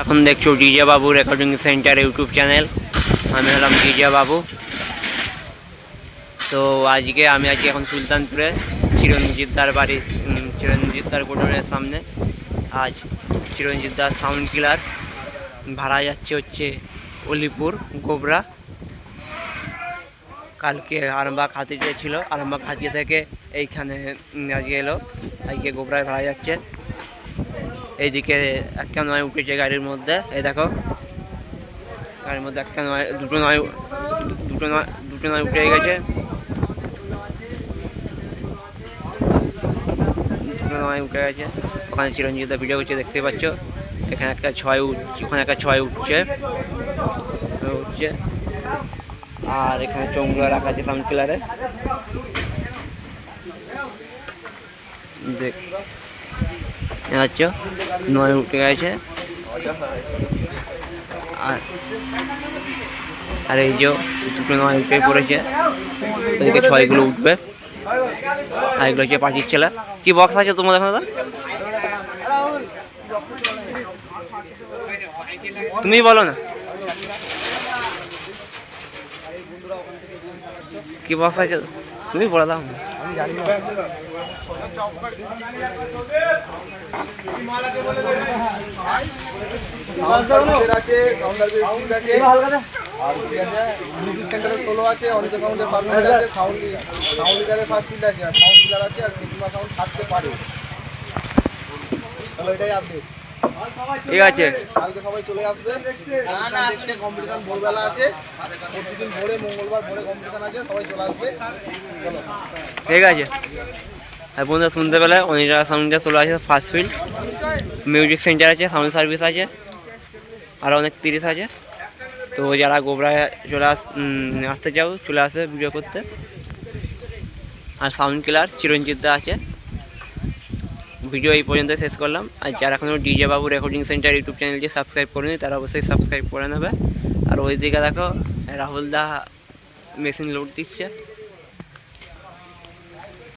এখন দেখছো ডিজে বাবু recording centre YouTube channel. আমি হলাম ডিজে বাবু। তো আজকে আমি আছি এখন সুলতানপুরে চিরঞ্জিতদার বাড়ি, চিরঞ্জিতদার গোডাউনের সামনে। আজ চিরঞ্জিতদার সাউন্ড কিলার ভাড়া যাচ্ছে হচ্ছে অলিপুর গোবরা। কালকে আরামবাগ হাতিতে ছিল, আরামবাগ হাতি থেকে এইখানে আজকে এলো, আজকে গোবরায় ভাড়া যাচ্ছে। এইদিকে একটা নয় উঠেছে গাড়ির মধ্যে, এই দেখো গাড়ির মধ্যে একটা নয়, দুটো নয় উঠে গেছে, দুটো নয় উঠে গেছে। ওখানে চিরঞ্জিতদা ভিডিও করছে, দেখতে পাচ্ছ। এখানে একটা ছয় উঠছে, ওখানে একটা ছয় উঠছে। আর এখানে চৌগুলো রাখা আছে সাউন্ড কিলারে, দেখ পাচ্ছ নয় উঠে গেছে। আর এই যে দুটো নয় উঠে পড়েছে, ওদিকে ছয়গুলো উঠবে। আর এগুলো হচ্ছে পাখির ছেলে। কি বক্স আছে তোমাদের দাদা? তুমি বলো না কি বক্স আছে, তুমি বলে দাও। ঠিক আছে, কালকে সবাই চলে আসবে। কম্পিটিশন ভোরবেলা আছে, প্রতিদিন ভোরে, মঙ্গলবার ভোরে কম্পিটিশন আছে, সবাই চলে আসবে। ঠিক আছে। আর বন্ধুরা শুনতে পেলে অনেকটা সাউন্ডটা চলে আছে, ফার্স্ট ফিল্ড মিউজিক সেন্টার আছে, সাউন্ড সার্ভিস আছে, আরও অনেক 30 আছে। তো যারা গোবরায় আসতে চাও চলে আসবে ভিডিও করতে। আর সাউন্ড কিলার চিরঞ্জিতদা আছে। ভিডিও এই পর্যন্ত শেষ করলাম। আর যারা এখনও ডিজে বাবু রেকর্ডিং সেন্টার ইউটিউব চ্যানেলটি সাবস্ক্রাইব করেনি তারা অবশ্যই সাবস্ক্রাইব করে নেবে। আর ওই দিকে দেখো রাহুলদা মেশিন লোড দিচ্ছে।